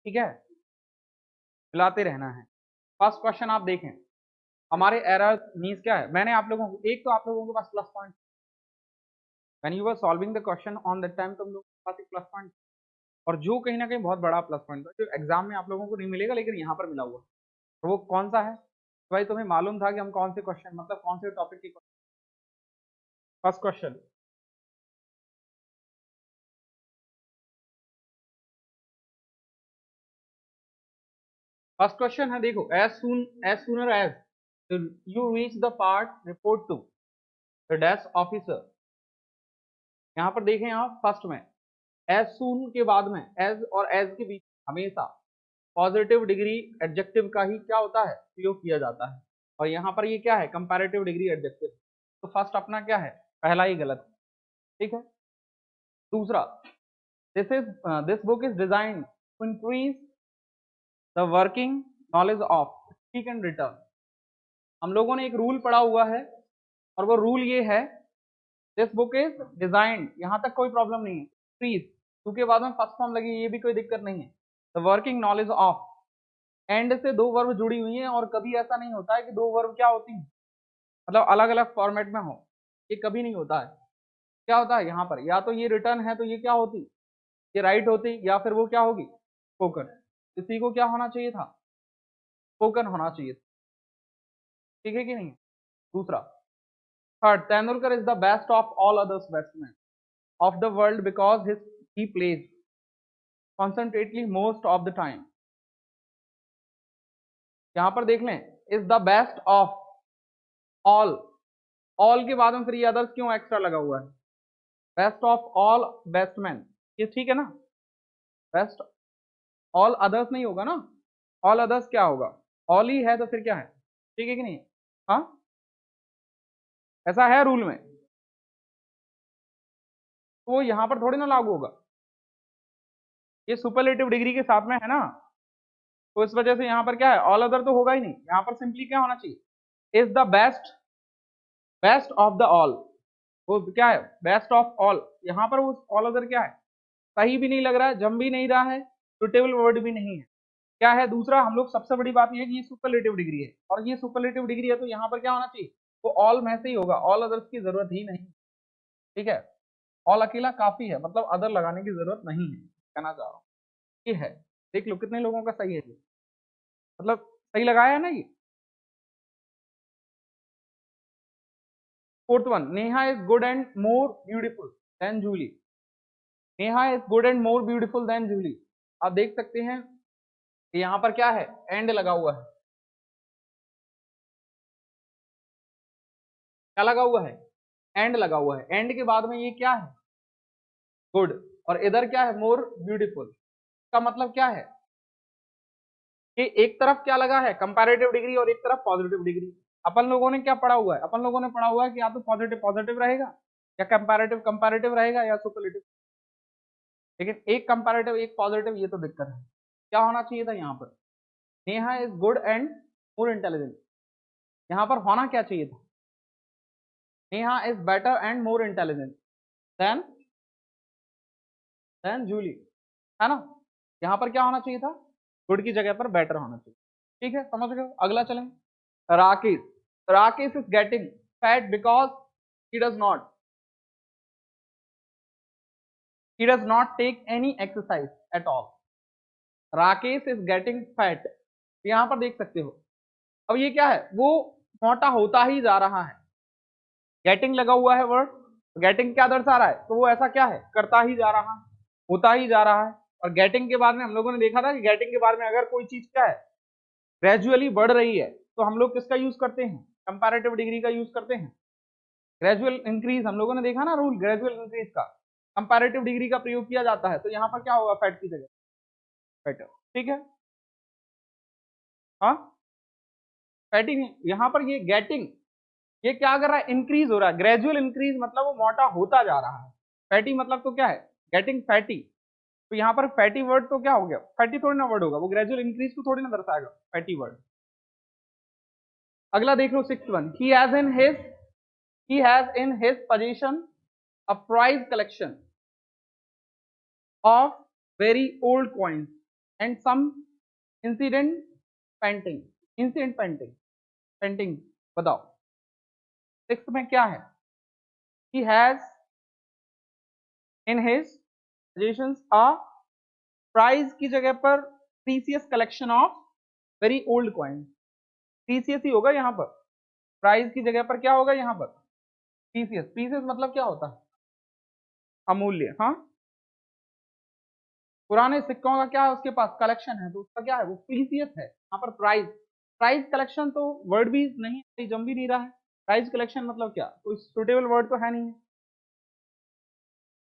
ठीक है, मिलाते रहना है। फर्स्ट क्वेश्चन आप देखें, हमारे एरर मीन्स क्या है, मैंने आप लोगों को एक तो आप लोगों के पास plus point, when you were solving the question on that time तुम लोगों के पास एक प्लस पॉइंट, और जो कहीं ना कहीं बहुत बड़ा प्लस पॉइंट था, जो एग्जाम में आप लोगों को नहीं मिलेगा लेकिन यहाँ पर मिला हुआ, तो वो कौन सा है? तो भाई तुम्हें मालूम था कि हम कौन से क्वेश्चन, मतलब कौन से टॉपिक की, फर्स्ट क्वेश्चन, फर्स्ट क्वेश्चन है, देखो, as soon as you reach the part report to the desk officer. यहाँ पर देखें आप फर्स्ट में एज सून के बाद में एज और एज के बीच हमेशा पॉजिटिव डिग्री एडजेक्टिव का ही क्या होता है, प्रयोग किया जाता है, और यहाँ पर ये क्या है, कंपैरेटिव डिग्री एडजेक्टिव। तो फर्स्ट अपना क्या है, पहला ही गलत, ठीक है। दूसरा, this book is design to increase the working knowledge of speak and return. हम लोगों ने एक रूल पढ़ा हुआ है, और वो रूल ये है, दिस बुक इज डिजाइंड, यहां तक कोई प्रॉब्लम नहीं है, प्लीज क्योंकि बाद में फर्स्ट फॉर्म लगी, ये भी कोई दिक्कत नहीं है। The working knowledge of, and से दो वर्ब जुड़ी हुई हैं, और कभी ऐसा नहीं होता है कि दो वर्ब क्या होती हैं, मतलब अलग अलग फॉर्मेट में हो, ये कभी नहीं होता है। क्या होता है यहाँ पर, या तो ये रिटर्न है तो ये क्या होती, ये राइट होती, या फिर वो क्या होगी, स्पोकन। इसी को क्या होना चाहिए था, स्पोकन होना चाहिए था, ठीक है कि नहीं। दूसरा, third, Tendulkar is the best of all others batsman of the world because his he plays concentratedly most of the time. यहां पर देख लें, is the best of all, all के बाद में फिर ये अदर्स क्यों एक्स्ट्रा लगा हुआ है, बेस्ट ऑफ ऑल बैट्समैन, ये ठीक है ना, बेस्ट ऑल अदर्स नहीं होगा ना, ऑल अदर्स क्या होगा, ऑल ही है तो फिर क्या है, ठीक है कि नहीं। हाँ, ऐसा है रूल में, तो यहाँ पर थोड़ी ना लागू होगा, ये सुपरलेटिव डिग्री के साथ में है ना, तो इस वजह से यहाँ पर क्या है, ऑल अदर तो होगा ही नहीं, यहाँ पर सिंपली क्या होना चाहिए, is the best, best of the all, वो क्या है, बेस्ट ऑफ ऑल, यहाँ पर वो ऑल अदर क्या है, सही भी नहीं लग रहा है, जम भी नहीं रहा है, सुटेबल वर्ड भी नहीं है, क्या है। दूसरा, हम लोग सबसे बड़ी बात ये है कि ये सुपरलेटिव डिग्री है, और ये सुपरलेटिव डिग्री है तो यहाँ पर क्या होना चाहिए, वो ऑल में से ही होगा, ऑल अदर्स की जरूरत ही नहीं, ठीक है। ऑल अकेला काफी है, मतलब अदर लगाने की जरूरत नहीं है, कहना चाह रहा हूँ ये है। देख लो कितने लोगों का सही है ये, मतलब सही लगाया है ना ये। Fourth one, Neha is good and more beautiful than Julie, Neha is good and more beautiful than Julie. आप देख सकते हैं कि यहाँ पर क्या है, एंड लगा हुआ है, क्या लगा हुआ है, एंड लगा हुआ है, एंड के बाद में ये क्या है, गुड, और इधर क्या है, मोर ब्यूटीफुल, का मतलब क्या है कि एक तरफ क्या लगा है, कंपैरेटिव डिग्री, और एक तरफ पॉजिटिव डिग्री। अपन लोगों ने क्या पढ़ा हुआ है, अपन लोगों ने पढ़ा हुआ है कि या तो पॉजिटिव पॉजिटिव रहेगा, या कंपैरेटिव कंपैरेटिव रहेगा, या सुपरलेटिव, लेकिन एक कंपैरेटिव एक पॉजिटिव, ये तो दिक्कत है। क्या होना चाहिए था यहाँ पर, Neha is good and more intelligent, यहाँ पर होना क्या चाहिए था, Neha is better and more intelligent than Julie, है ना। यहाँ पर क्या होना चाहिए था, गुड की जगह पर बेटर होना चाहिए, ठीक है, समझ गए। अगला चलें, Rakesh, Rakesh is getting fat because he does not he does not take any exercise at all। Rakesh is getting fat, यहाँ पर देख सकते हो, अब ये क्या है, वो मोटा होता ही जा रहा है, गेटिंग लगा हुआ है वर्ड, गेटिंग क्या दर्शा रहा है, तो वो ऐसा क्या है, करता ही जा रहा है, होता ही जा रहा है। और गेटिंग के बाद में हम लोगों ने देखा था कि गेटिंग के बाद में अगर कोई चीज क्या है, ग्रेजुअली बढ़ रही है, तो हम लोग किसका यूज करते हैं, कंपैरेटिव डिग्री का यूज करते हैं। ग्रेजुअल इंक्रीज हम लोगों ने देखा ना रूल, ग्रेजुअल इंक्रीज का कंपैरेटिव डिग्री का प्रयोग किया जाता है, तो यहाँ पर क्या होगा, फैट की जगह फैटर, ठीक है। हाँ, फैटी नहीं, यहाँ पर ये गेटिंग, ये क्या कर रहा है, इंक्रीज हो रहा है, ग्रेजुअल इंक्रीज मतलब वो मोटा होता जा रहा है, फैटी मतलब तो क्या है, गेटिंग फैटी, तो यहाँ पर फैटी वर्ड तो क्या हो गया, फैटी थोड़ी ना वर्ड होगा, वो ग्रेजुअल इंक्रीज को थोड़ी ना दर्शाएगा फैटी वर्ड। अगला देख लो, six one, he has in his possession a prize collection of very old coins and some incident painting, incident painting, painting बताओ। 6 में क्या है? he has in his possessions a prize की जगह पर precious collection of very old coin, precious ही होगा यहाँ पर, प्राइज की जगह पर क्या होगा यहाँ पर? प्रीसियस। प्रीसियस मतलब क्या होता है? अमूल्य। हाँ, पुराने सिक्कों का क्या है उसके पास? कलेक्शन है, तो उसका क्या है? वो प्रीसियस है। यहाँ पर प्राइज, प्राइज कलेक्शन तो वर्ड भी नहीं जम भी नहीं रहा है। प्राइज कलेक्शन मतलब क्या? कोई सुटेबल वर्ड तो है नहीं है।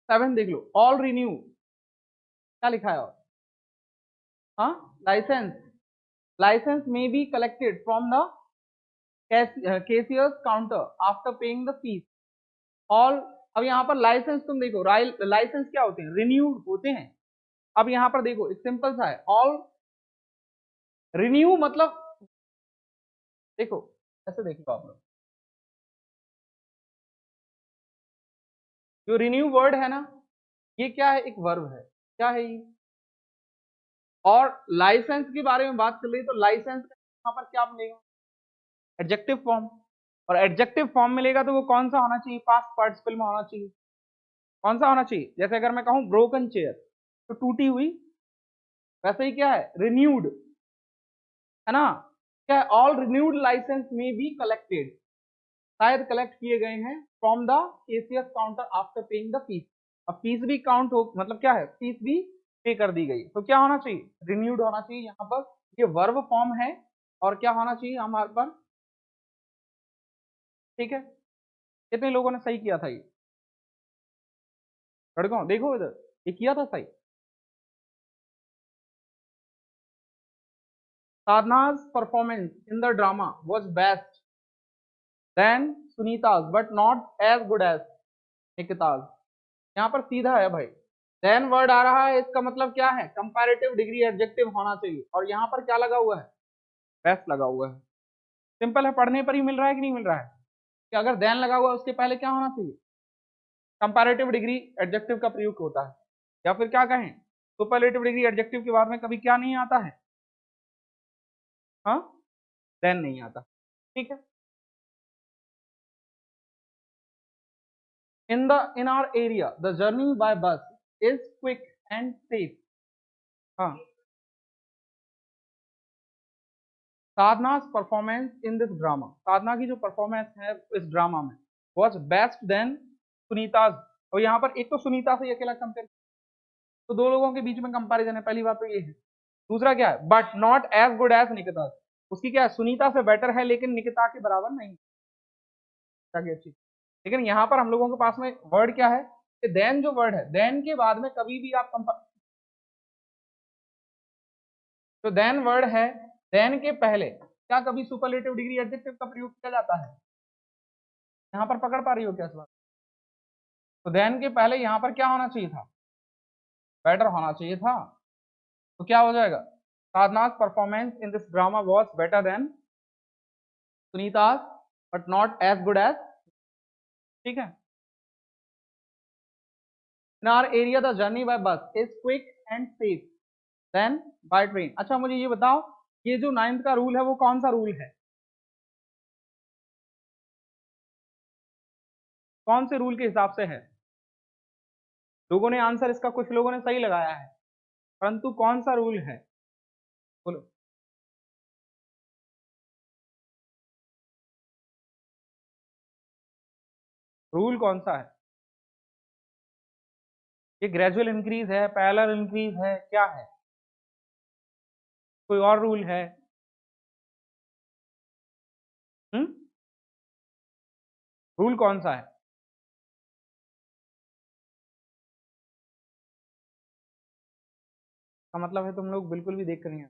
7 देख लो, ऑल रिन्यू, क्या लिखा है? और हाँ, लाइसेंस, लाइसेंस में be collected from the cashiers counter after paying the fees. All, अब यहाँ पर लाइसेंस तुम देखो, लाइसेंस क्या होते हैं? रिन्यूड होते हैं। अब यहाँ पर देखो, एक सिंपल सा है, ऑल रिन्यू मतलब देखो, ऐसे देखो आप लोग, जो रिन्यू वर्ड है ना, ये क्या है? एक वर्ब है। क्या है ये? और लाइसेंस के बारे में बात कर रही, तो लाइसेंस यहाँ पर क्या मिलेगा? Adjective form. और एडजेक्टिव फॉर्म मिलेगा तो वो कौन सा होना चाहिए? पास्ट पार्टिसिपल में होना चाहिए। कौन सा होना चाहिए? जैसे अगर मैं कहूं ब्रोकन चेयर, तो टूटी हुई, वैसे ही क्या है? रिन्यूड, है ना? क्या है? ऑल रिन्यूड लाइसेंस में बी कलेक्टेड, शायद कलेक्ट किए गए हैं from the KCS counter after paying the fees. अब फीस भी काउंट हो, मतलब क्या है? फीस भी पे कर दी गई, तो क्या होना चाहिए? रिन्यूड होना चाहिए। यहाँ पर ये वर्ब फॉर्म है, और क्या होना चाहिए हमारे पर? ठीक है, कितने लोगों ने सही किया था ये? लड़कों देखो इधर, ये किया था सही। साधना's performance in the drama was best than Sunita's but not as good as Nikita's। यहाँ पर सीधा है भाई, देन वर्ड आ रहा है, इसका मतलब क्या है? कंपैरेटिव डिग्री एडजेक्टिव होना चाहिए, और यहाँ पर क्या लगा हुआ है? बेस्ट लगा हुआ है। सिंपल है, पढ़ने पर ही मिल रहा है कि नहीं मिल रहा है? कि अगर देन लगा हुआ है उसके पहले क्या होना चाहिए? कंपैरेटिव डिग्री एडजेक्टिव का प्रयोग होता है। या फिर क्या कहें, सुपरलेटिव डिग्री एडजेक्टिव के बाद में कभी क्या नहीं आता है? हाँ, देन नहीं आता। ठीक है। in our area the journey by bus is quick and safe। हाँ, साधना's परफॉर्मेंस इन दिस ड्रामा, साधना की जो परफॉर्मेंस है इस ड्रामा में, वॉज बेस्ट देन सुनीताज। और यहाँ पर एक तो सुनीता से अकेला कंपेयर, तो दो लोगों के बीच में कंपैरिजन है, पहली बात तो ये है। दूसरा क्या है? But not as good as Nikita, उसकी क्या है? सुनीता से बेटर है लेकिन निकिता के बराबर नहीं। अच्छी, लेकिन यहाँ पर हम लोगों के पास में वर्ड क्या है? कि देन जो वर्ड है, देन के बाद में कभी भी आप तो देन वर्ड है, देन के पहले क्या कभी सुपरलेटिव डिग्री एडजेक्टिव का प्रयोग किया जाता है? यहाँ पर पकड़ पा रही हो क्या इस बात? तो देन के पहले यहाँ पर क्या होना चाहिए था? बेटर होना चाहिए था। तो क्या हो जाएगा? Sadhana's performance in this drama was better than Sunita's but not as good as. ठीक है। In our area the journey by bus is quick and safe than by train. अच्छा मुझे ये बताओ, ये जो 9th का रूल है वो कौन सा रूल है? कौन से रूल के हिसाब से है? लोगों ने आंसर इसका, कुछ लोगों ने सही लगाया है, परंतु कौन सा रूल है? बोलो। रूल कौन सा है? ये ग्रेजुअल इंक्रीज है, पैरेलल इंक्रीज है, क्या है? कोई और रूल है? हम्म, रूल कौन सा है? का मतलब है तुम लोग बिल्कुल भी देख कर नहीं आए।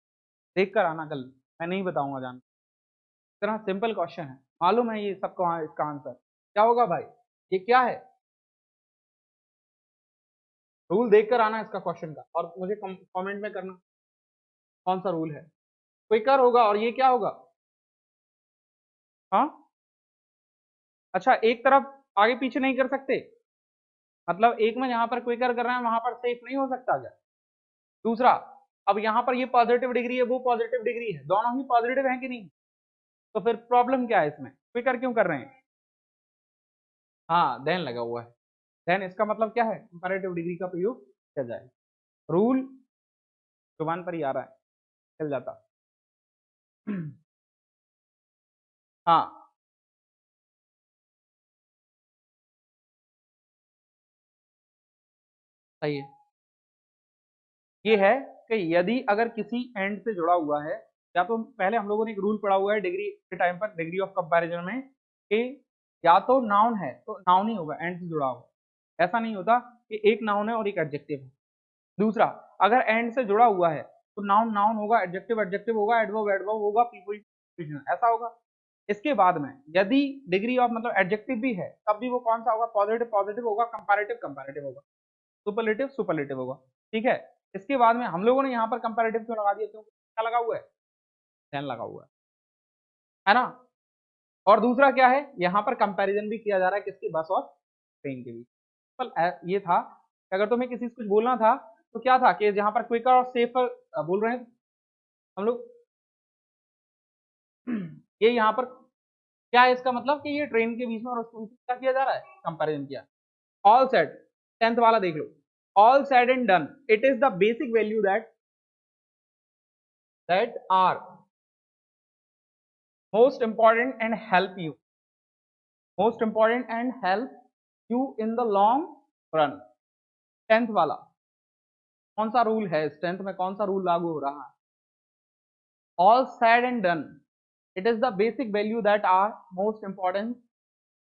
देख कर आना कल, मैं नहीं बताऊंगा जान। इतना सिंपल क्वेश्चन है, मालूम है ये सबको इसका आंसर क्या होगा भाई? ये क्या है? रूल देख कर आना इसका क्वेश्चन का, और मुझे कमेंट में करना कौन सा रूल है। क्विकर होगा, और ये क्या होगा? हाँ, अच्छा एक तरफ आगे पीछे नहीं कर सकते, मतलब एक में जहां पर क्विकर कर रहे हैं वहां पर सेफ नहीं हो सकता क्या? दूसरा, अब यहाँ पर ये पॉजिटिव डिग्री है, वो पॉजिटिव डिग्री है, दोनों ही पॉजिटिव है कि नहीं? तो फिर प्रॉब्लम क्या है इसमें, क्विकर क्यों कर रहे हैं? हाँ देन लगा हुआ है, देन इसका मतलब क्या है, कंपैरेटिव डिग्री का प्रयोग किया जाए। रूल जुबान पर ही आ रहा है, चल जाता। हाँ सही है, ये है कि यदि अगर किसी एंड से जुड़ा हुआ है, या तो पहले हम लोगों ने एक रूल पढ़ा हुआ है डिग्री के टाइम पर, डिग्री ऑफ कंपैरिजन में, कि या तो नाउन है तो नाउन ही होगा एंड से जुड़ा हुआ, ऐसा नहीं होता कि एक नाउन है और एक एडजेक्टिव है। दूसरा, अगर एंड से जुड़ा हुआ है तो नाउन नाउन होगा, एडजेक्टिव एडजेक्टिव होगा, एडवर्ब एडवर्ब होगा, प्रीपोजिशन ऐसा होगा। इसके बाद में यदि डिग्री ऑफ मतलब एडजेक्टिव भी है, तब भी वो कौन सा होगा, पॉजिटिव पॉजिटिव होगा, कंपैरेटिव कंपैरेटिव होगा, सुपरलेटिव सुपरलेटिव होगा। ठीक है, इसके बाद में हम लोगों ने यहाँ पर कंपैरेटिव क्यों लगा दिया, क्योंकि क्या लगा हुआ है, देन लगा हुआ है ना। और दूसरा क्या है, यहाँ पर कंपैरिजन भी किया जा रहा है किसकी, बस और ट्रेन के बीच। ये था कि अगर तुम्हें किसी से कुछ बोलना था तो क्या था कि जहां पर क्विकर और सेफर बोल रहे हैं हम लोग, ये यहाँ पर क्या है इसका मतलब कि ये ट्रेन के बीच में और उसके बीच में क्या किया जा रहा है, कंपैरिजन किया। ऑल सेड, 10th वाला देख लो, all said and done it is the basic value that are most important and help you, most important and help you in the long run। 10th वाला कौन सा रूल है, इस 10th में कौन सा रूल लागू हो रहा है, all said and done it is the basic value that are most important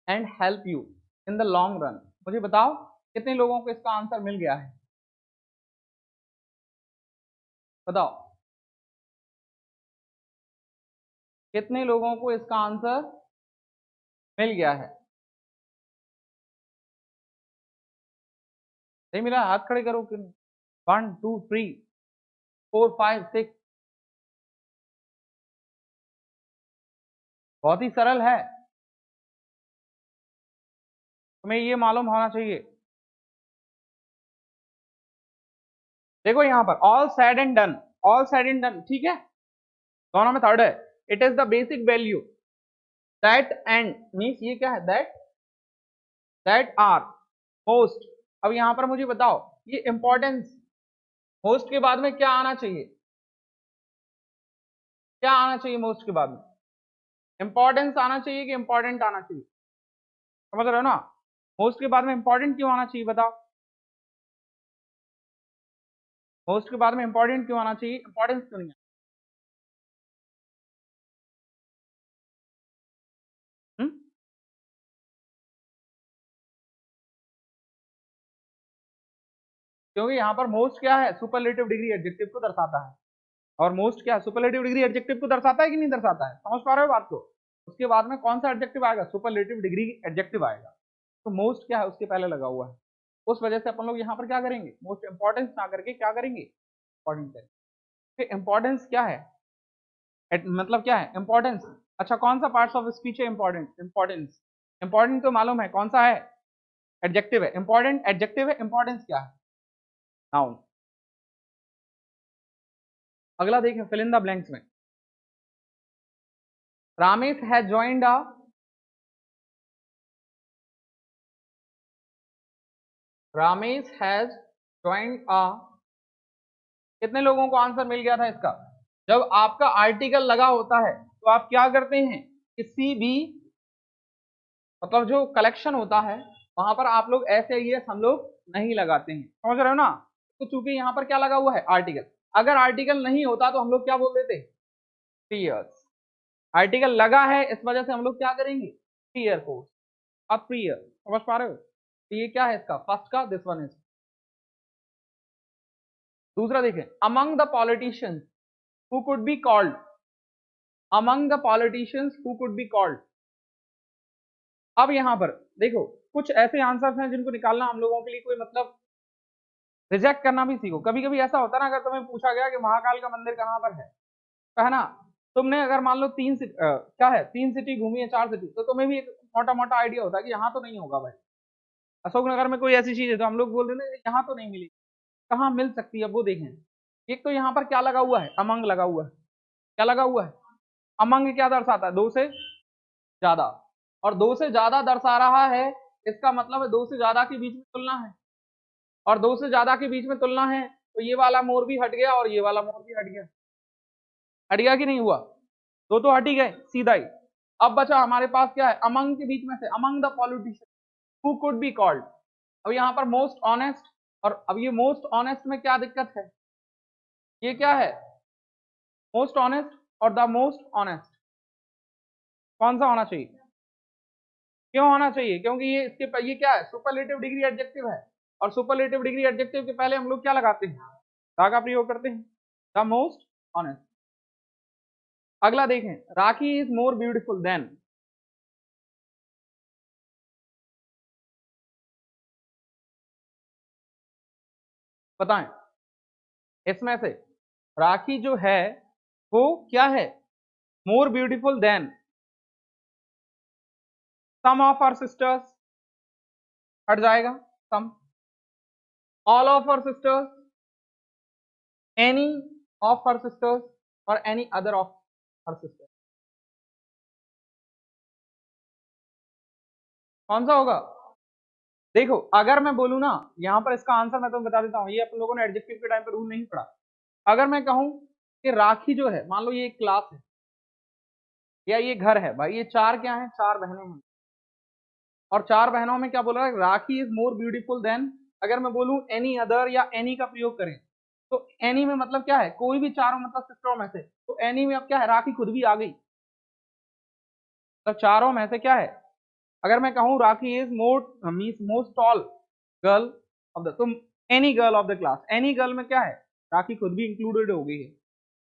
and help you in the long run। मुझे बताओ कितने लोगों को इसका आंसर मिल गया है, बताओ कितने लोगों को इसका आंसर मिल गया है, नहीं मिला हाथ खड़े करो कि 1 2 3 4 5 6। बहुत ही सरल है, तुम्हें ये मालूम होना चाहिए। देखो यहाँ पर all said and done, all said and done, ठीक है, दोनों में थर्ड है। It is the basic value that and means ये क्या है, दैट आर मोस्ट। अब यहां पर मुझे बताओ ये इंपॉर्टेंस, मोस्ट के बाद में क्या आना चाहिए, क्या आना चाहिए मोस्ट के बाद में, इंपॉर्टेंस आना चाहिए कि इंपॉर्टेंट आना चाहिए, समझ रहे हो ना। मोस्ट के बाद में इंपॉर्टेंट क्यों आना चाहिए बताओ, मोस्ट के बाद में इंपॉर्टेंट क्यों आना चाहिए, इंपॉर्टेंस क्यों नहीं है? क्योंकि यहाँ पर मोस्ट क्या है, सुपरलेटिव डिग्री एडजेक्टिव को दर्शाता है, और मोस्ट क्या है, सुपरलेटिव डिग्री एडजेक्टिव को दर्शाता है कि नहीं दर्शाता है, समझ पा रहे हो बात को। उसके बाद में कौन सा एडजेक्टिव आएगा, सुपरलेटिव डिग्री एडजेक्टिव आएगा, तो मोस्ट क्या है उसके पहले लगा हुआ है। उस वजह से अपन लोग यहाँ पर क्या करेंगे, मोस्ट इंपॉर्टेंस ना करके क्या करेंगे, इंपॉर्टेंट करेंगे। इंपॉर्टेंस क्या है, मतलब क्या है इंपॉर्टेंस। अच्छा कौन सा पार्ट्स ऑफ स्पीच है इंपॉर्टेंट, इंपॉर्टेंस, इंपॉर्टेंट तो मालूम है कौन सा है, एडजेक्टिव है, इंपॉर्टेंट एडजेक्टिव है, इंपॉर्टेंस क्या है, नाउन। अगला देखें फिल इन द ब्लैंक्स में, Ramesh has joined a, Ramesh has joined a, कितने लोगों को आंसर मिल गया था इसका। जब आपका आर्टिकल लगा होता है तो आप क्या करते हैं, किसी भी मतलब जो कलेक्शन होता है वहां पर आप लोग ऐसे ही है हम लोग नहीं लगाते हैं, समझ रहे हो ना। तो चूंकि यहाँ पर क्या लगा हुआ है, आर्टिकल, अगर आर्टिकल नहीं होता तो हम लोग क्या बोल देते, प्रियर्स। आर्टिकल लगा है इस वजह से हम लोग क्या करेंगे, प्रियर को, अब प्रियर, समझ पा रहे हो। तो ये क्या है इसका फर्स्ट का, दिस वन इज। दूसरा देखें, among the politicians who could be called, among the politicians who could be called. अब यहां पर देखो कुछ ऐसे आंसर्स हैं जिनको निकालना हम लोगों के लिए कोई मतलब, रिजेक्ट करना भी सीखो। कभी कभी ऐसा होता है ना, अगर तुम्हें पूछा गया कि महाकाल का मंदिर कहां पर है ना, तुमने अगर मान लो क्या है, 3 सिटी घूमी है, 4 सिटी, तो तुम्हें भी एक मोटा मोटा आइडिया होता है कि यहाँ तो नहीं होगा भाई। अशोकनगर में कोई ऐसी चीज है तो हम लोग बोल देते हैं यहाँ तो नहीं मिली, कहाँ मिल सकती है वो देखें। एक तो यहाँ पर क्या लगा हुआ है, अमंग लगा हुआ है, क्या लगा हुआ है, अमंग क्या दर्शाता है, 2 से ज्यादा, और 2 से ज्यादा दर्शा रहा है, इसका मतलब है 2 से ज्यादा के बीच में तुलना है, और 2 से ज्यादा के बीच में तुलना है, तो ये वाला मोर भी हट गया और ये वाला मोर भी हट गया, हट गया कि नहीं हुआ, तो हट ही गए सीधा ही। अब बचा हमारे पास क्या है, अमंग के बीच में से, among the politician who could be called. अब यहाँ पर मोस्ट ऑनेस्ट, और अब ये मोस्ट ऑनेस्ट में क्या दिक्कत है, ये क्या है, मोस्ट ऑनेस्ट और द मोस्ट ऑनेस्ट, कौन सा होना चाहिए, क्यों होना चाहिए, क्योंकि ये इसके ये क्या है, सुपरलेटिव डिग्री एडजेक्टिव है, और सुपरलेटिव डिग्री एडजेक्टिव के पहले हम लोग क्या लगाते हैं, दा का प्रयोग करते हैं, द मोस्ट ऑनेस्ट। अगला देखें, Rakhi is more beautiful than, बताएं इसमें से राखी जो है वो क्या है, more beautiful than some of our sisters, हट जाएगा some, all of our sisters, any of our sisters, और any other of our sisters, कौन सा होगा। देखो अगर मैं बोलूं ना, यहां पर इसका आंसर मैं तुम्हें बता देता हूं, ये अपन लोगों ने एडजेक्टिव के टाइम पे रूल नहीं पढ़ा। अगर मैं कहूं कि राखी जो है, मान लो ये एक क्लास है या ये घर है, भाई ये चार क्या है, चार बहनें हैं, और चार बहनों में क्या बोल रहा है, राखी इज मोर ब्यूटीफुल देन, अगर मैं बोलूं एनी अदर या एनी का प्रयोग करें, तो एनी में मतलब क्या है, कोई भी चारों मतलब सिस्टरों में से, तो एनी में अब क्या है, राखी खुद भी आ गई, तो चारों में से क्या है, अगर मैं कहूं Rakhi is more means most tall girl of the, तुम any girl of the class, any girl में क्या है, राखी खुद भी इंक्लूडेड हो गई है,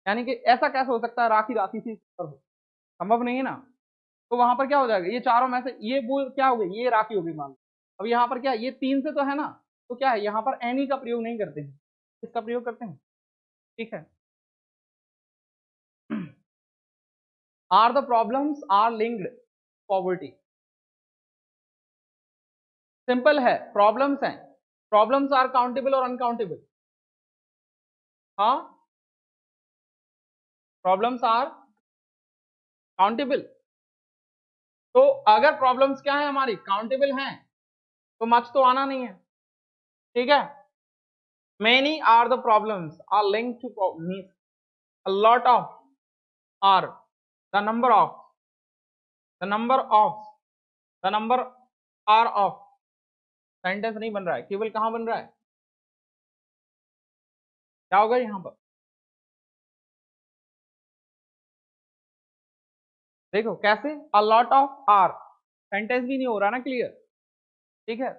यानी कि ऐसा कैसे हो सकता है राखी राखी से ऊपर हो, संभव नहीं है ना। तो वहां पर क्या हो जाएगा, ये चारों में से ये वो क्या हो गई, ये राखी हो गई मान लो। अब यहाँ पर क्या है, ये तीन से तो है ना, तो क्या है, यहाँ पर एनी का प्रयोग नहीं करते हैं, इसका प्रयोग करते हैं, ठीक है। Are the problems are linked poverty, simple है, प्रॉब्लम्स हैं, प्रॉब्लम्स आर काउंटेबल और अनकाउंटेबल, हाँ प्रॉब्लम्स आर काउंटेबल, तो अगर प्रॉब्लम्स क्या है हमारी काउंटेबल हैं, तो मच तो आना नहीं है, ठीक है। Many are the problems are link to means a lot of are the number of the number of the number are of, sentence नहीं बन रहा है, केवल कहां बन रहा है, क्या होगा यहां पर, देखो कैसे, a lot of are, sentence भी नहीं हो रहा ना क्लियर, ठीक है।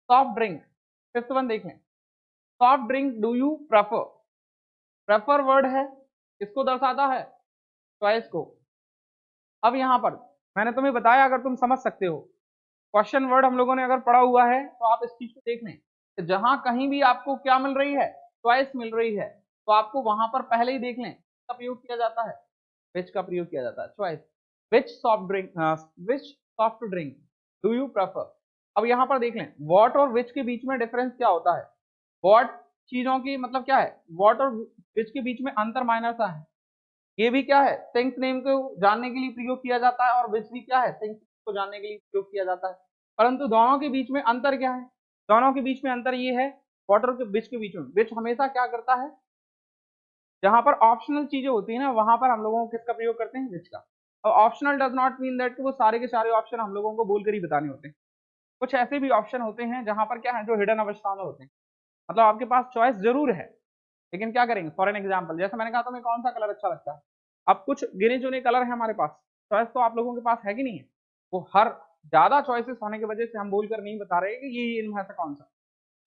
सॉफ्ट ड्रिंक, फिफ्थ वन देख लें, soft drink do you prefer, prefer word है, किसको दर्शाता है, चॉइस को। अब यहां पर मैंने तुम्हें बताया, अगर तुम समझ सकते हो, क्वेश्चन वर्ड हम लोगों ने अगर पढ़ा हुआ है, तो आप इस चीज को देख लें कि जहां कहीं भी आपको क्या मिल रही है, चॉइस मिल रही है, तो आपको वहां पर पहले ही देख लें का प्रयोग किया जाता है, विच का प्रयोग किया जाता है, choice, which soft drink, which soft drink do you prefer. अब यहां पर देख लें वॉट और विच के बीच में डिफरेंस क्या होता है, वॉट चीजों की मतलब क्या है, वॉट और विच के बीच में अंतर माइनर सा है, ये भी क्या है, थिंग्स नेम को जानने के लिए प्रयोग किया जाता है, और विच भी क्या है, थिंग्स को जानने के लिए प्रयोग किया जाता है, परंतु दोनों के बीच में अंतर क्या है, दोनों के बीच में अंतर ये है, वॉट और विच के बीच में, विच हमेशा क्या करता है, जहां पर ऑप्शनल चीजें होती है ना, वहां पर हम लोगों को किसका प्रयोग करते हैं, विच का। और optional does not mean that वो सारे के सारे ऑप्शन हम लोगों को बोलकर ही बताने होते हैं, कुछ ऐसे भी ऑप्शन होते हैं जहां पर क्या है, जो हिडन अवस्था में होते हैं, मतलब आपके पास चॉइस जरूर है, लेकिन क्या करेंगे, फॉर एन एग्जाम्पल जैसे मैंने कहा तुम्हें कौन सा कलर अच्छा लगता है, अब कुछ गिने चुने कलर है हमारे पास, चॉइस तो आप लोगों के पास है कि नहीं है, वो हर ज्यादा चॉइसेस होने की वजह से हम बोलकर नहीं बता रहे कि ये इनमें से कौन सा,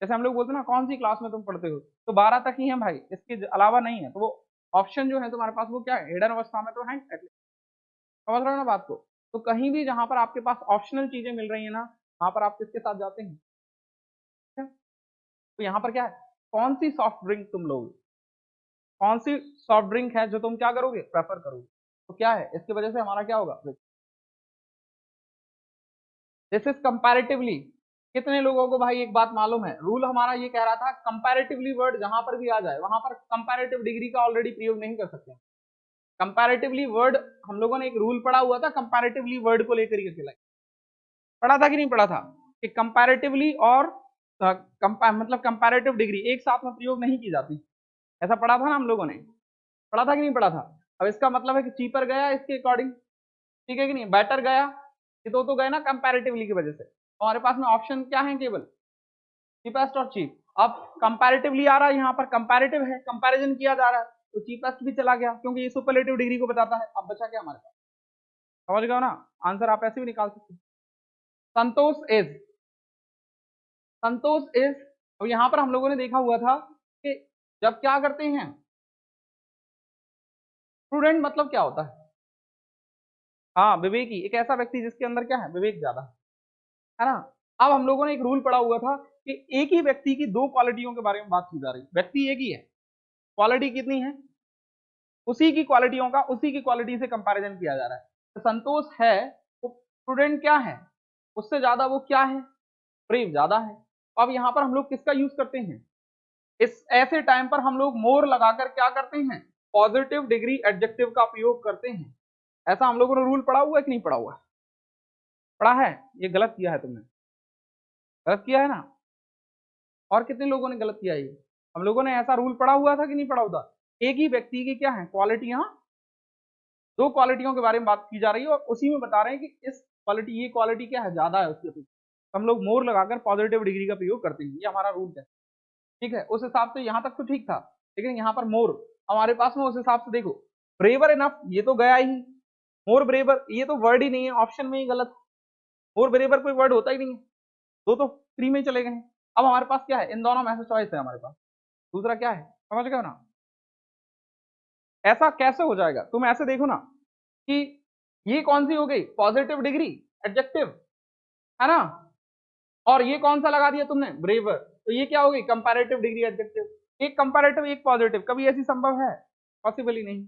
जैसे हम लोग बोलते हैं ना कौन सी क्लास में तुम पढ़ते हो, तो 12 तक ही है भाई, इसके अलावा नहीं है, तो वो ऑप्शन जो है तुम्हारे पास वो क्या है, हिडन अवस्था में तो है, समझ रहे हो ना बात को। तो कहीं भी जहां पर आपके पास ऑप्शनल चीजें मिल रही है ना, वहां पर आप किसके साथ जाते हैं, तो यहाँ पर क्या है, कौन सी सॉफ्ट ड्रिंक तुम लोगे, कौन सी सॉफ्ट ड्रिंक है जो तुम क्या करोगे, प्रेफर करोगे, तो क्या है, इसकी वजह से हमारा क्या होगा, दिस इज कंपैरेटिवली, कितने लोगों को भाई एक बात मालूम है, रूल हमारा ये कह रहा था कंपैरेटिवली वर्ड जहां पर भी आ जाए वहां पर कंपैरेटिव डिग्री का ऑलरेडी प्रयोग नहीं कर सकते। कंपैरेटिवली वर्ड हम लोगों ने एक रूल पढ़ा हुआ था, कंपैरेटिवली वर्ड को लेकर के खिलाई, पढ़ा था कि नहीं पढ़ा था, कि कंपैरेटिवली और मतलब कंपैरेटिव डिग्री एक साथ में प्रयोग नहीं की जाती, ऐसा पढ़ा था ना हम लोगों ने, पढ़ा था कि नहीं पढ़ा था। अब इसका मतलब है कि चीपर गया इसके अकॉर्डिंग, ठीक है कि नहीं, बेटर गया, ये तो गए ना कंपैरेटिवली की वजह से। हमारे पास में ऑप्शन क्या है, केवल चीपेस्ट और चीप। अब कंपैरेटिवली आ रहा है, यहाँ पर कंपैरेटिव है, कंपैरिजन किया जा रहा है, तो चीपेस्ट भी चला गया क्योंकि ये सुपरलेटिव डिग्री को बताता है। अब बचा क्या हमारे पास, समझ गए ना, आंसर आप ऐसे भी निकाल सकते हैं। संतोष इज, संतोष इज, अब यहां पर हम लोगों ने देखा हुआ था कि जब क्या करते हैं, स्टूडेंट मतलब क्या होता है, हाँ विवेकी, एक ऐसा व्यक्ति जिसके अंदर क्या है, विवेक ज्यादा है ना। अब हम लोगों ने एक रूल पढ़ा हुआ था कि एक ही व्यक्ति की दो क्वालिटियों के बारे में बात की जा रही है, व्यक्ति एक ही है, क्वालिटी कितनी है, उसी की क्वालिटियों का उसी की क्वालिटी से कंपैरिजन किया जा रहा है। तो संतोष है वो स्टूडेंट क्या है, उससे ज्यादा वो क्या है, ब्रेव ज्यादा है। अब यहाँ पर हम लोग किसका यूज करते हैं, इस ऐसे टाइम पर हम लोग मोर लगाकर क्या करते हैं, पॉजिटिव डिग्री एडजेक्टिव का प्रयोग करते हैं। ऐसा हम लोगों ने रूल पढ़ा हुआ है कि नहीं पढ़ा हुआ है, पढ़ा है, ये गलत किया है तुमने, गलत किया है ना, और कितने लोगों ने गलत किया है ये, हम लोगों ने ऐसा रूल पढ़ा हुआ था कि नहीं पढ़ा हुआ था, एक ही व्यक्ति की क्या है क्वालिटियां, दो क्वालिटियों के बारे में बात की जा रही है और उसी में बता रहे हैं कि इस क्वालिटी, ये क्वालिटी क्या है, ज्यादा है उसके अपेक्षा, हम लोग मोर लगाकर पॉजिटिव डिग्री का प्रयोग करते हैं, ये हमारा रूल है, ठीक है। उस हिसाब से यहाँ तक तो ठीक था, लेकिन यहाँ पर मोर हमारे पास में उस हिसाब से देखो, ब्रेवर इनफ ये तो गया ही, मोर ब्रेवर ये तो वर्ड ही नहीं है, ऑप्शन में ही गलत, मोर ब्रेवर कोई वर्ड होता ही नहीं है, दो तो फ्री में ही चले गए हैं। अब हमारे पास क्या है, इन दोनों में से चॉइस है हमारे पास, दूसरा क्या है, समझ गए ना। ऐसा कैसे हो जाएगा, तुम ऐसे देखो ना कि ये कौन सी हो गई, पॉजिटिव डिग्री एडजेक्टिव, है ना, और ये कौन सा लगा दिया तुमने, ब्रेवर, तो ये क्या हो गई, कंपैरेटिव डिग्री एडजेक्टिव। एक कंपैरेटिव एक पॉजिटिव, कभी ऐसी संभव है, पॉसिबल ही नहीं,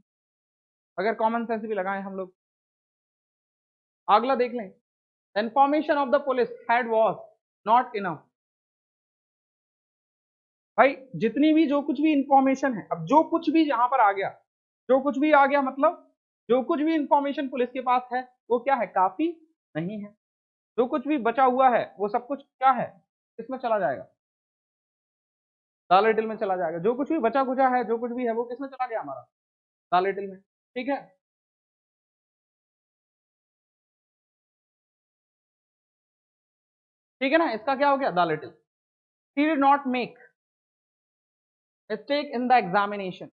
अगर कॉमन सेंस भी लगाएं हम लोग। अगला देख लें, information of the police had was not enough. भाई जितनी भी जो कुछ भी इंफॉर्मेशन है, अब जो कुछ भी यहां पर आ गया, जो कुछ भी आ गया मतलब जो कुछ भी इंफॉर्मेशन पुलिस के पास है वो क्या है, काफी नहीं है। जो कुछ भी बचा हुआ है वो सब कुछ क्या है, किसमें चला जाएगा, लाल में चला जाएगा। जो कुछ भी बचा कुचा है, जो कुछ भी है वो किसमें चला गया, हमारा लाल में, ठीक है। ठीक है ना, इसका क्या हो गया, the little, he did not make mistake in the examination।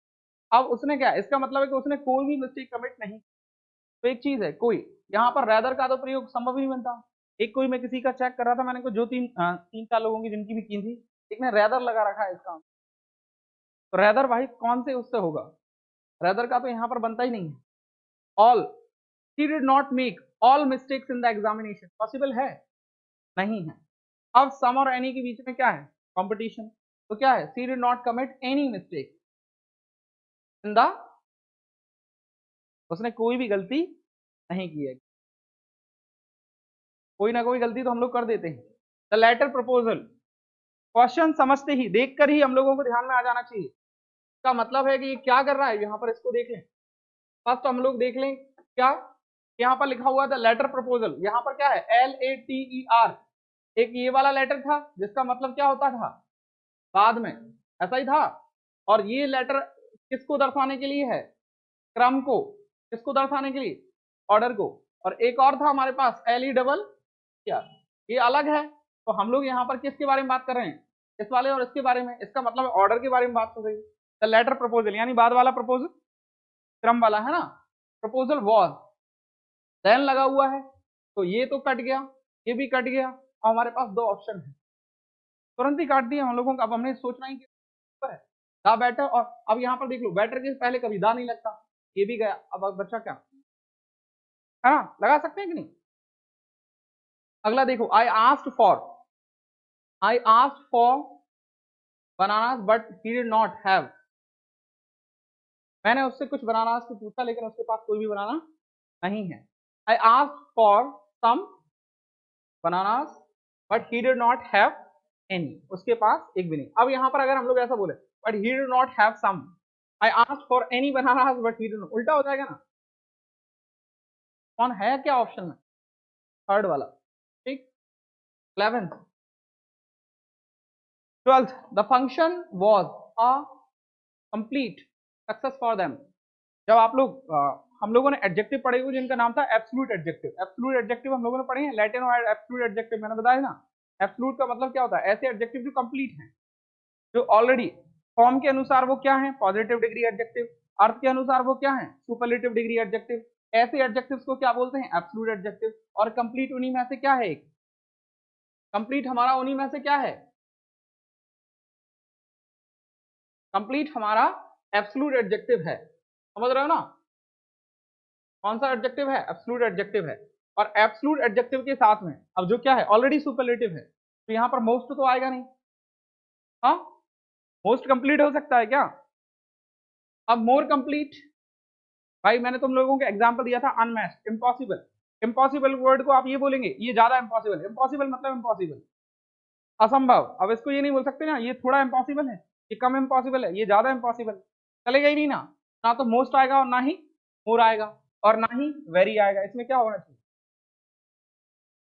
अब उसने क्या, इसका मतलब है कि उसने कोई भी मिस्टेक कमिट नहीं, तो एक चीज है कोई, यहाँ पर रैदर का तो प्रयोग संभव ही नहीं बनता। एक कोई, मैं किसी का चेक कर रहा था, मैंने को जो तीन चार लोगों की जिनकी भी की थी, एक ने रैदर लगा रखा है इसका, तो रैदर भाई कौन से उससे होगा, रैदर का तो यहाँ पर बनता ही नहीं है। All, he did not make all mistakes in the examination, possible है नहीं है। अब सम और एनी के बीच में क्या है, कंपटीशन, तो क्या है, she did not commit any mistake in the, उसने कोई भी गलती नहीं की है, कोई ना कोई गलती तो हम लोग कर देते हैं। द लेटर प्रपोजल, क्वेश्चन समझते ही देखकर ही हम लोगों को ध्यान में आ जाना चाहिए, इसका मतलब है कि ये क्या कर रहा है, यहाँ पर इसको देख लें, फर्स्ट तो हम लोग देख लें क्या, यहाँ पर लिखा हुआ था लेटर प्रपोजल, यहाँ पर क्या है, LATER, एक ये वाला लेटर था जिसका मतलब क्या होता था, बाद में, ऐसा ही था। और ये लेटर किसको दर्शाने के लिए है, क्रम को, किसको दर्शाने के लिए, ऑर्डर को। और एक और था हमारे पास LE क्या, ये अलग है। तो हम लोग यहाँ पर किसके बारे में बात कर रहे हैं, इस वाले और इसके बारे में, इसका मतलब ऑर्डर के बारे में बात हो रही है। द लेटर प्रपोजल यानी बाद वाला प्रपोजल, क्रम वाला है ना, प्रपोजल वॉज, देन लगा हुआ है, तो ये तो कट गया, ये भी कट गया, और हमारे पास दो ऑप्शन है, तुरंत ही काट दिए हम लोगों का। अब हमने सोचना ही है दा बेटर, और अब यहाँ पर देख लो बेटर के पहले कभी दा नहीं लगता, ये भी गया, अब बच्चा क्या, है ना, लगा सकते हैं कि नहीं। अगला देखो, आई asked for bananas but he did not have, मैंने उससे कुछ बनानास को पूछा लेकिन उसके पास कोई भी बनाना नहीं है। I asked for some bananas but he did not have any, उसके पास एक भी नहीं। अब यहाँ पर अगर हम लोग ऐसा बोले but he did not have some, I asked for any bananas but he did not, उल्टा हो जाएगा ना। कौन है क्या ऑप्शन में? थर्ड वाला, ठीक। 11th 12th, the function was a complete success for them. जब आप लोग हम लोगों ने एडजेक्टिव पढ़े हुए जिनका नाम था एब्सोल्यूट एडजेक्टिव। एब्सोल्यूट एडजेक्टिव हम लोगों ने पढ़े हैं, लैटिन और एब्सोल्यूट एडजेक्टिव मैंने बताया ना। एब्सोल्यूट का मतलब क्या होता है? ऐसे एडजेक्टिव जो कंप्लीट हैं, जो ऑलरेडी फॉर्म के अनुसार वो क्या है? Positive degree adjective. अर्थ के अनुसार वो क्या है? Superlative degree adjective. ऐसे एडजेक्टिव्स को क्या बोलते हैं? Absolute adjective. और कंप्लीट उन्हीं में से क्या है? एक कंप्लीट हमारा उन्हीं में से क्या है? कंप्लीट हमारा एब्सोल्यूट एडजेक्टिव है, समझ रहे हो ना? कौन सा एडजेक्टिव है? एब्सोल्यूट एडजेक्टिव है। और एब्सोल्यूट एडजेक्टिव के साथ में अब जो क्या है? ऑलरेडी सुपरलेटिव है, तो यहां पर मोस्ट तो आएगा नहीं। हाँ, मोस्ट कंप्लीट हो सकता है क्या? अब मोर कंप्लीट, भाई मैंने तुम लोगों को एग्जांपल दिया था अनमैच्ड, इम्पॉसिबल। इम्पॉसिबल वर्ड को आप ये बोलेंगे ये ज्यादा इम्पॉसिबल। इम्पॉसिबल मतलब इम्पॉसिबल, असंभव। अब इसको ये नहीं बोल सकते ना ये थोड़ा इम्पॉसिबल है, ये कम इम्पॉसिबल है, ये ज्यादा इम्पॉसिबल, चलेगा ही नहीं ना। ना तो मोस्ट आएगा और ना ही मोर आएगा और ना ही वेरी आएगा। इसमें क्या होना चाहिए?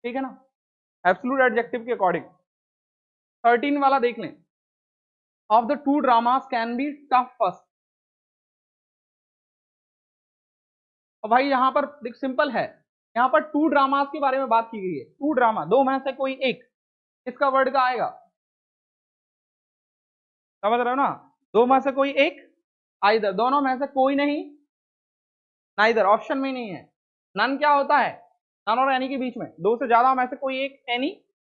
ठीक है ना, एब्सोल्यूट एडजेक्टिव के अकॉर्डिंग। 13 वाला देख लें, of the two dramas can be tough first. और भाई यहाँ पर देख सिंपल है, यहाँ पर टू ड्रामास के बारे में बात की गई है। टू ड्रामा, दो में से कोई एक, किसका वर्ड का आएगा? समझ रहे हो ना? दो में से कोई एक, आइदर, दोनों में से कोई नहीं, नाइदर ऑप्शन में नहीं है। नन क्या होता है? नन और एनी के बीच में, दो से ज्यादा में से कोई एक एनी,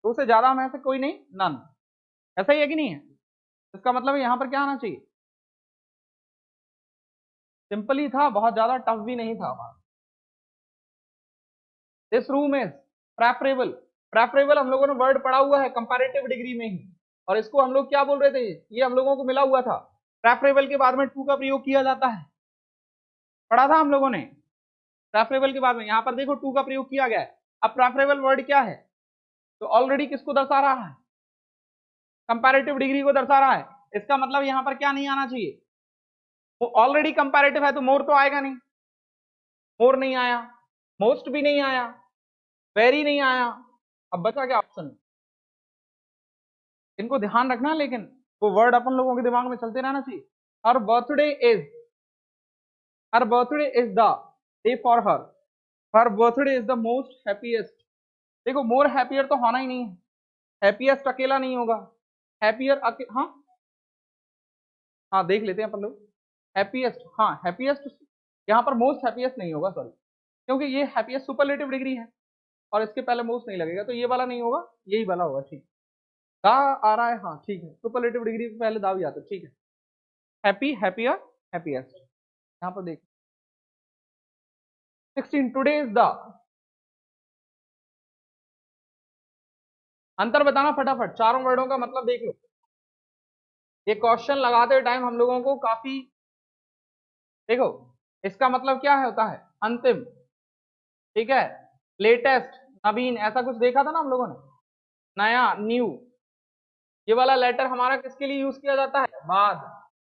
दो से ज्यादा में से कोई नहीं नन। ऐसा ही है कि नहीं है? इसका मतलब यहाँ पर क्या आना चाहिए? सिंपल ही था, बहुत ज्यादा टफ भी नहीं था हमारा। This room is preferable. Preferable हम लोगों ने वर्ड पढ़ा हुआ है कंपैरेटिव डिग्री में ही, और इसको हम लोग क्या बोल रहे थे? ये हम लोगों को मिला हुआ था। प्रेफरेबल के बाद में टू का प्रयोग किया जाता है, पढ़ा था हम लोगों ने। प्रेफरेबल के बाद में यहाँ पर देखो टू का प्रयोग किया गया है। अब प्रेफरेबल वर्ड क्या है? तो ऑलरेडी किसको दर्शा रहा है? कंपैरेटिव डिग्री को दर्शा रहा है। इसका मतलब यहाँ पर क्या नहीं आना चाहिए? वो ऑलरेडी कंपैरेटिव है तो मोर तो आएगा नहीं, मोर नहीं आया, मोस्ट भी नहीं आया, वेरी नहीं आया। अब बचा क्या ऑप्शन? इनको ध्यान रखना, लेकिन वो वर्ड अपन लोगों के दिमाग में चलते रहना चाहिए। Her birthday is, her birthday is the day for her, her birthday is the most happiest. देखो मोर हैप्पियर तो होना ही नहीं है, हैप्पीएस्ट अकेला नहीं होगा, हैप्पियर हाँ हाँ देख लेते हैं अपन लोग। हैप्पीएस्ट, हाँ हैप्पीएस्ट, यहाँ पर मोस्ट हैप्पीएस्ट नहीं होगा, सॉरी, क्योंकि ये हैप्पीएस्ट सुपरलेटिव डिग्री है और इसके पहले मोस्ट नहीं लगेगा, तो ये वाला नहीं होगा, यही वाला होगा। ठीक, दा आ रहा है, हाँ ठीक है, सुपरलेटिव डिग्री से पहले दा भी आता है, ठीक है। Happy, happier, happiest. यहाँ पर देख 16, टुडे इज द, अंतर बताना फटाफट, चारों वर्डों का मतलब देख लो। ये क्वेश्चन लगाते टाइम हम लोगों को काफी, देखो इसका मतलब क्या है होता है? अंतिम, ठीक है, लेटेस्ट, नवीन, ऐसा कुछ देखा था ना हम लोगों ने, नया, न्यू। ये वाला लेटर हमारा किसके लिए यूज किया जाता है? बाद।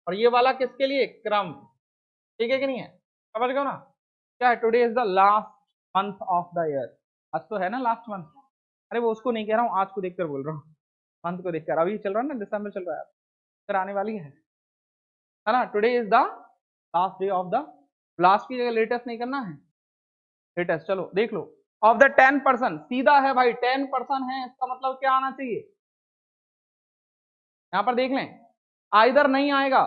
और ये वाला किसके लिए? क्रम। ठीक है कि नहीं है? समझ गए ना? क्या है? Today is the last month of the year. आज तो है ना लास्ट मंथ। अरे वो उसको नहीं कह रहा हूँ, आज को देखकर बोल रहा हूँ, मंथ को देखकर। अभी चल रहा है ना, दिसंबर चल रहा है, फिर आने वाली है ना? Today is the last day of the, last की जगह लेटेस्ट नहीं करना है, लेटेस्ट। चलो देख लो, ऑफ द 10%, सीधा है भाई, 10% है, इसका मतलब क्या आना चाहिए? यहां पर देख लें, आइदर नहीं आएगा,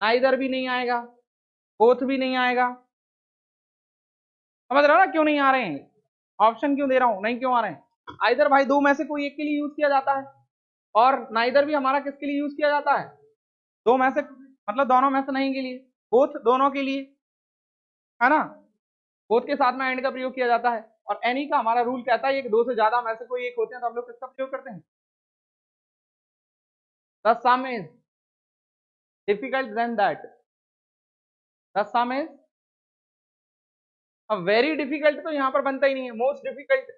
आइदर भी नहीं आएगा, बोथ भी नहीं आएगा। समझ रहे हो ना क्यों नहीं आ रहे हैं? ऑप्शन क्यों दे रहा हूं, नहीं क्यों आ रहे हैं? आइदर भाई दो में से कोई एक के लिए यूज किया जाता है, और नाइदर भी हमारा किसके लिए यूज किया जाता है? दो में से, मतलब दोनों में से नहीं के लिए, बोथ दोनों के लिए, है ना? बोथ के साथ में एंड का प्रयोग किया जाता है। और एनी का हमारा रूल कहता है कि दो से ज्यादा में से कोई एक होते हैं तो हम लोग किसका प्रयोग करते हैं? The sum is difficult than that, the sum is, अब वेरी डिफिकल्ट तो यहाँ पर बनता ही नहीं है, मोस्ट डिफिकल्ट।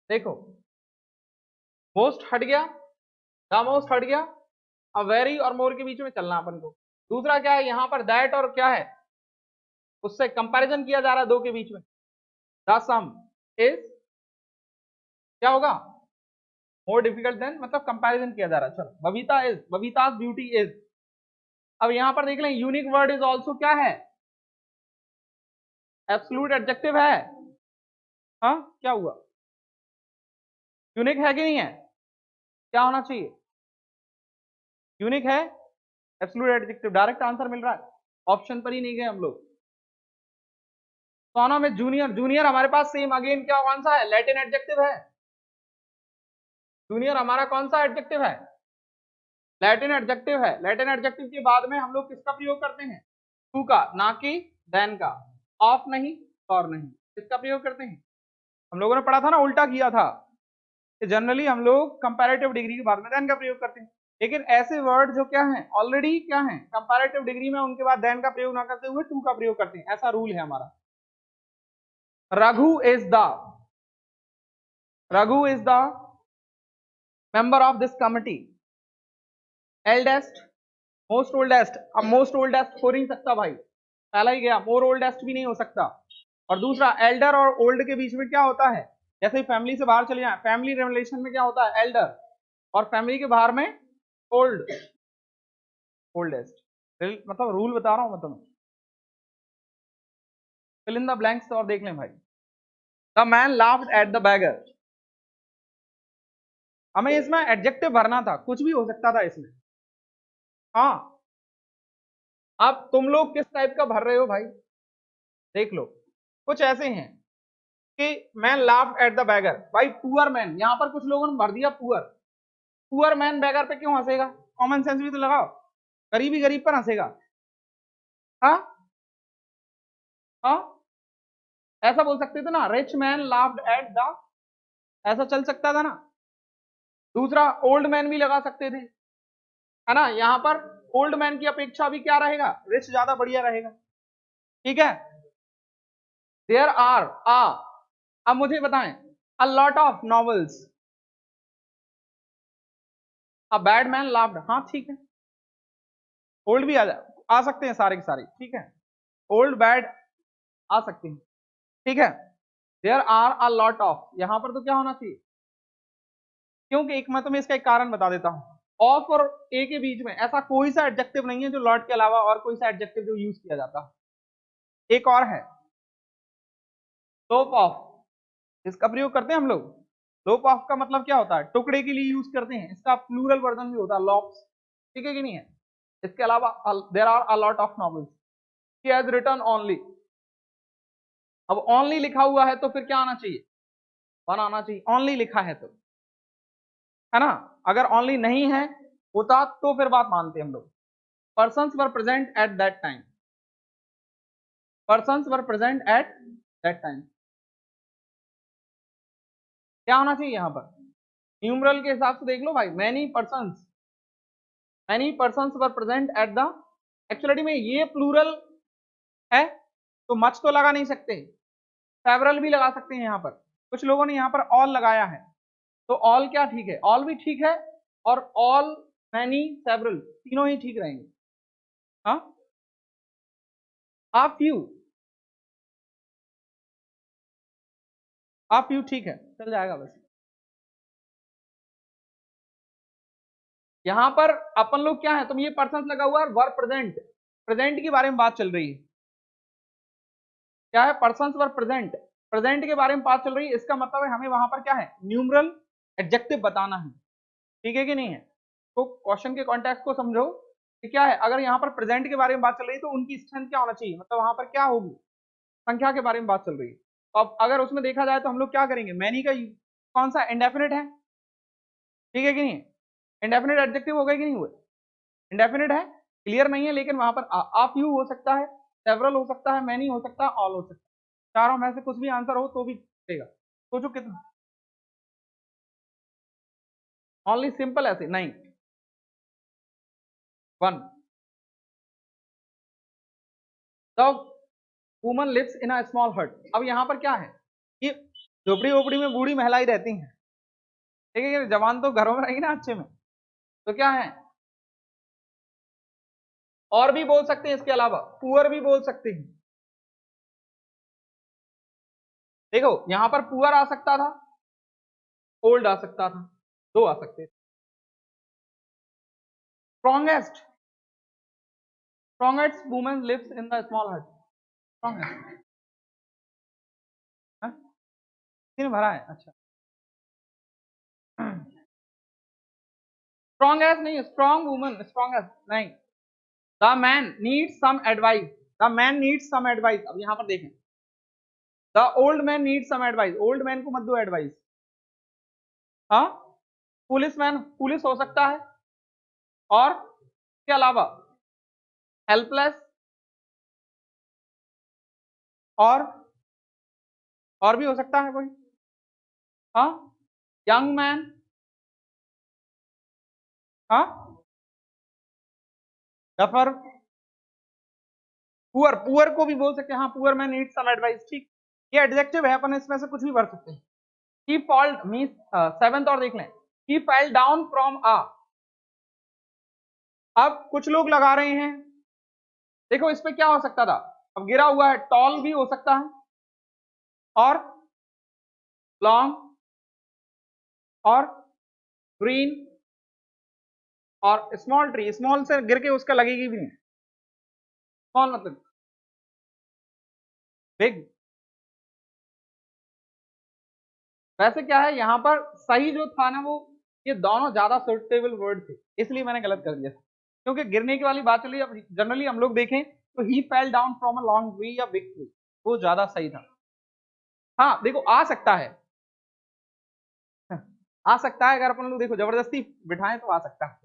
देखो मोस्ट हट गया, द मोस्ट हट गया, अब वेरी और मोर के बीच में चलना अपन को। दूसरा क्या है यहाँ पर, दैट और क्या है, उससे कंपैरिजन किया जा रहा है दो के बीच में। द सम इज क्या होगा, मोर डिफिकल्ट देन, मतलब कंपैरिजन किया जा रहा है। चलो बबीता इज, बबीताज ब्यूटी इज। अब यहां पर देख लें, यूनिक वर्ड इज ऑल्सो क्या है, एब्सोल्यूट एडजेक्टिव है। हाँ क्या हुआ, यूनिक है कि नहीं है, क्या होना चाहिए, यूनिक है, एब्सोल्यूट एडजेक्टिव। डायरेक्ट आंसर मिल रहा है, ऑप्शन पर ही नहीं गए हम लोग। दोनों में जूनियर, जूनियर हमारे पास सेम अगेन क्या कौन सा है, लैटिन एडजेक्टिव है। जूनियर हमारा कौन सा एडजेक्टिव है, लैटिन एडजेक्टिव है। लैटिन एडजेक्टिव के बाद में हम लोग किसका प्रयोग करते हैं, टू का, ना कि देन का। ऑफ नहीं, और नहीं, किसका प्रयोग करते हैं। हम लोगों ने पढ़ा था ना, उल्टा किया था कि जनरली हम लोग कंपैरेटिव डिग्री के बाद में देन का प्रयोग करते हैं, लेकिन ऐसे वर्ड जो क्या हैं ऑलरेडी क्या हैं कंपैरेटिव डिग्री में, उनके बाद देन का प्रयोग ना करते हुए टू का प्रयोग करते हैं, ऐसा रूल है हमारा। Raghu is the, Raghu is the member of this committee. Eldest, most oldest, अब मोस्ट ओल्डेस्ट हो नहीं सकता भाई, पहला ही गया, मोर ओल्डेस्ट भी नहीं हो सकता। और दूसरा एल्डर और ओल्ड के बीच में क्या होता है, जैसे ही फैमिली से बाहर चले जाए, फैमिली रिलेशन में क्या होता है, एल्डर, और फैमिली के बाहर में ओल्ड, ओल्डेस्ट। मतलब रूल बता रहा हूं मैं तुम्हें, फिल इन द ब्लैंक्स और देख लें भाई। The man laughed at the bagger, हमें इसमें एडजेक्टिव भरना था, कुछ भी हो सकता था इसमें। हाँ अब तुम लोग किस टाइप का भर रहे हो भाई, देख लो, कुछ ऐसे हैं कि man laughed at the bagger, भाई पुअर मैन, यहां पर कुछ लोगों ने भर दिया पुअर, पुअर मैन बैगर पे क्यों हंसेगा, कॉमन सेंस भी तो लगाओ, गरीबी गरीब पर हंसेगा। हाँ हाँ, ऐसा बोल सकते थे ना, rich man laughed at the, ऐसा चल सकता था ना। दूसरा ओल्ड मैन भी लगा सकते थे, है ना, यहां पर ओल्ड मैन की अपेक्षा भी क्या रहेगा, रिच ज्यादा बढ़िया रहेगा। ठीक है, देयर आर आ, अब मुझे बताएं, अ lot of novels, a bad man laughed, हाँ ठीक है, ओल्ड भी आ सकते हैं सारे के सारे, ठीक है, ओल्ड बैड आ सकते हैं, ठीक है। There are a lot of, यहां पर तो क्या होना चाहिए, क्योंकि एक मैं तुम्हें इसका एक कारण बता देता हूं, ऑफ और ए के बीच में ऐसा कोई सा एडजेक्टिव नहीं है जो लॉट के अलावा और कोई सा एडजेक्टिव जो यूज किया जाता है। एक और है, लोप ऑफ, इसका प्रयोग करते हैं हम लोग। लोप ऑफ का मतलब क्या होता है, टुकड़े के लिए यूज करते हैं, इसका प्लूरल वर्जन भी होता है लॉप्स, ठीक है कि नहीं है। इसके अलावा there are a lot of novels, he has written only, अब ओनली लिखा हुआ है तो फिर क्या आना चाहिए, वन आना चाहिए, ओनली लिखा है तो, है ना। अगर ओनली नहीं है होता तो फिर बात मानते हम लोग। persons were present at that time, persons were present at that time, क्या होना चाहिए यहां पर, न्यूमरल के हिसाब से देख लो भाई, many persons were present at the, actually में ये प्लूरल है तो मच तो लगा नहीं सकते, सेवरल भी लगा सकते हैं यहां पर, कुछ लोगों ने यहां पर ऑल लगाया है, तो ऑल क्या ठीक है, ऑल भी ठीक है, और ऑल, मैनी, सेवरल, तीनों ही ठीक रहेंगे। हाँ आप फ्यू, आप फ्यू ठीक है, चल जाएगा बस। यहां पर अपन लोग क्या है, तुम ये पर्सन लगा हुआ है, वर प्रेजेंट, प्रेजेंट के बारे में बात चल रही है, क्या है, पर्सन वर प्रेजेंट, प्रेजेंट के बारे में बात चल रही है, इसका मतलब है हमें वहां पर क्या है, न्यूमरल एडजेक्टिव बताना है, ठीक है कि नहीं है। तो क्वेश्चन के कॉन्टेक्स्ट को समझो कि क्या है, अगर यहाँ पर प्रेजेंट के बारे में बात चल रही है तो उनकी स्ट्रेंथ क्या होना चाहिए, मतलब वहां पर क्या होगी, संख्या के बारे में बात चल रही है। तो अब अगर उसमें देखा जाए तो हम लोग क्या करेंगे, मैनी का कौन सा इंडेफिनिट है, ठीक है कि नहीं, इंडेफिनिट एडजेक्टिव हो गए कि नहीं हुए, इंडेफिनिट है, क्लियर नहीं है, लेकिन वहां पर आ फ्यू हो सकता है, सेवरल हो सकता है, मैनी हो सकता है, ऑल हो सकता है, चारों में से कुछ भी आंसर हो तो भी चलेगा। सोचो कितना, ओनली सिंपल ऐसे नहीं, one, the woman lives in a small hut, अब यहां पर क्या है, ये झोपड़ी वोपड़ी में बूढ़ी महिलाएं रहती हैं, ठीक है, जवान तो घरों में रहेंगे ना अच्छे में, तो क्या है, और भी बोल सकते हैं, इसके अलावा पुअर भी बोल सकते हैं। देखो यहां पर पुअर आ सकता था, ओल्ड आ सकता था, दो आ सकते थे। Strongest, strongest woman lives in the small hut, strongest, किसने भरा है, अच्छा स्ट्रॉन्गेस्ट नहीं, स्ट्रॉन्ग वुमन, स्ट्रॉन्गेस्ट नहीं। The man needs some advice, the man needs some advice, अब यहां पर देखें, the old man needs some advice, old man को मत दो एडवाइस। हाँ, पुलिस मैन, पुलिस हो सकता है, और इसके अलावा हेल्पलेस, और भी हो सकता है कोई, हाँ, यंग मैन, हाँ, या फिर पुअर, पुअर को भी बोल सकते हैं, हाँ, poor man needs some advice, ठीक, ये एडजेक्टिव है, अपन इसमें से कुछ भी भर सकते हैं। ही फॉल्ड मींस, सेवेंथ और देख लें, ही फेल डाउन फ्रॉम आ, अब कुछ लोग लगा रहे हैं, देखो इस पे क्या हो सकता था, अब गिरा हुआ है, टॉल भी हो सकता है, और लॉन्ग, और ग्रीन, और स्मॉल ट्री, स्मॉल से गिर के उसका लगेगी भी नहीं, स्मॉल मतलब बिग। वैसे क्या है यहाँ पर सही जो था ना, वो ये दोनों ज्यादा सुटेबल वर्ड थे, इसलिए मैंने गलत कर दिया, क्योंकि गिरने की वाली बात चली। अब जनरली हम लोग देखें तो he fell down from a long tree या बिग ट्री, वो ज्यादा सही था। हाँ देखो आ सकता है, आ सकता है, अगर अपन लोग देखो जबरदस्ती बिठाएं तो आ सकता है।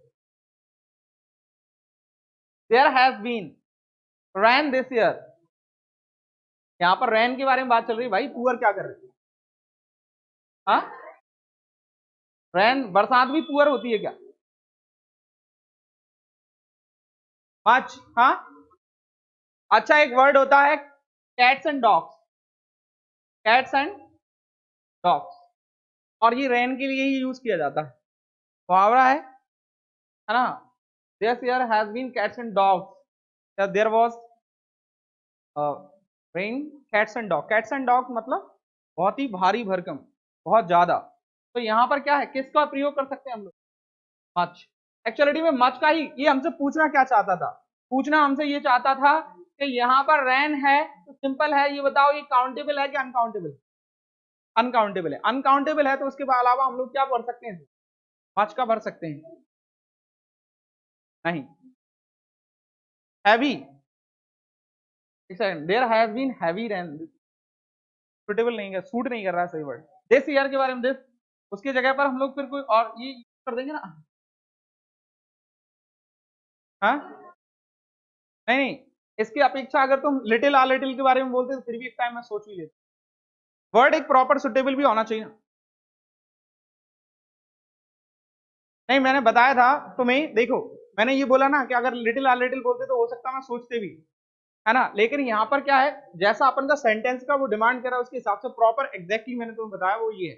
There has been ran this year, यहाँ पर रैन के बारे में बात चल रही है भाई, पुअर क्या कर रहे हैं, हाँ, रैन बरसात भी पुअर होती है क्या, मच, हाँ, अच्छा एक वर्ड होता है cats and dogs, cats and dogs, और ये रेन के लिए ही यूज किया जाता है, मुहावरा है ना, this year has been cats and dogs, there was rain, cats and dog, cats and dog मतलब बहुत ही भारी भरकम, बहुत ज्यादा, तो यहाँ पर क्या है, किसका प्रयोग कर सकते हैं हम लोग, मच। एक्चुअलिटी में मच का ही, ये हमसे पूछना क्या चाहता था, पूछना हमसे ये चाहता था कि यहाँ पर रैन है, तो सिंपल है, ये बताओ ये काउंटेबल है कि अनकाउंटेबल, अनकाउंटेबल है, अनकाउंटेबल है तो उसके अलावा हम लोग क्या भर सकते हैं, मच का भर सकते हैं, नहीं, heavy, there has been heavy rain, suitable नहीं है, सूट नहीं कर रहा है सही वर्ड, दिस ईयर के बारे में दिस, उसकी जगह पर हम लोग फिर कोई और ये कर देंगे ना, हाँ, नहीं नहीं, इसकी अपेक्षा अगर तुम लिटिल आ लिटिल के बारे में बोलते तो फिर भी एक टाइम में सोच भी लेते, वर्ड एक प्रॉपर सुटेबल भी होना चाहिए ना, नहीं मैंने बताया था तुम्हें, देखो मैंने ये बोला ना कि अगर लिटिल आ लिटिल बोलते तो हो सकता मैं सोचते भी, है ना, लेकिन यहाँ पर क्या है, जैसा अपन का सेंटेंस का वो डिमांड कर रहा है उसके हिसाब से प्रॉपर एग्जैक्टली मैंने तुम्हें बताया वो ये है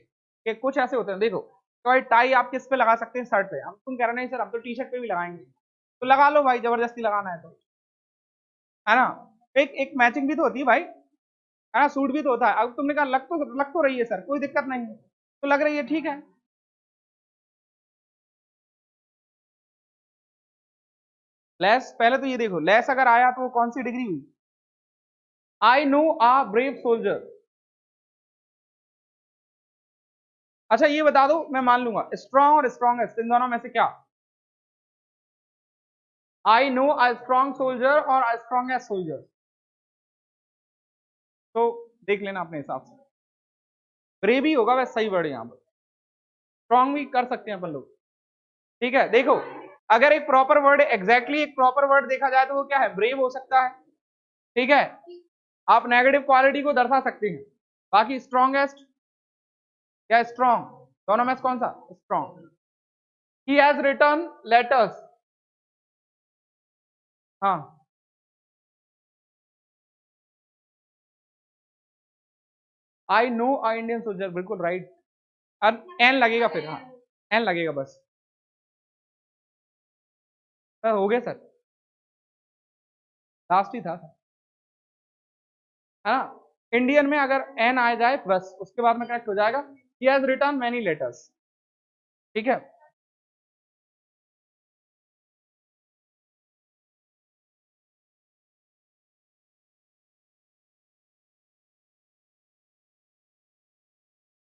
कि कुछ ऐसे होते हैं, देखो तो टाई आप किस पे लगा सकते हैं, शर्ट पे, हम तुम कह रहे नहीं सर हम तो टी शर्ट पे भी लगाएंगे, तो लगा लो भाई, जबरदस्ती लगाना है तो, है ना, एक एक मैचिंग भी तो होती है भाई, है ना, सूट भी तो होता है, अब तुमने कहा लग तो रही है सर, कोई दिक्कत नहीं है, तो लग रही है, ठीक है। लेस, पहले तो ये देखो लेस अगर आया तो वो कौन सी डिग्री हुई, I know a brave soldier, अच्छा ये बता दो मैं मान लूंगा, स्ट्रॉन्ग और स्ट्रॉन्गेस्ट इन दोनों में से क्या, आई नो अ स्ट्रॉन्ग सोल्जर और अ स्ट्रॉन्गेस्ट सोल्जर, तो देख लेना अपने हिसाब से, ब्रेव ही होगा वैसे सही वर्ड यहाँ पर, स्ट्रॉन्ग भी कर सकते हैं अपन लोग, ठीक है, देखो अगर एक प्रॉपर वर्ड एग्जैक्टली एक प्रॉपर वर्ड देखा जाए तो वो क्या है, ब्रेव हो सकता है, ठीक है, आप नेगेटिव क्वालिटी को दर्शा सकते हैं, बाकी स्ट्रॉन्गेस्ट या स्ट्रॉन्ग, दोनों में से कौन सा, strong, he has return letters, हाँ, I know a Indian soldier, बिल्कुल राइट। अब एन लगेगा फिर, हाँ एन लगेगा बस। सर हो गया सर, लास्ट ही था सर, है ना। इंडियन में अगर एन आ जाए बस उसके बाद में करेक्ट हो जाएगा। ही हैज रिटर्न मैनी लेटर्स, ठीक है।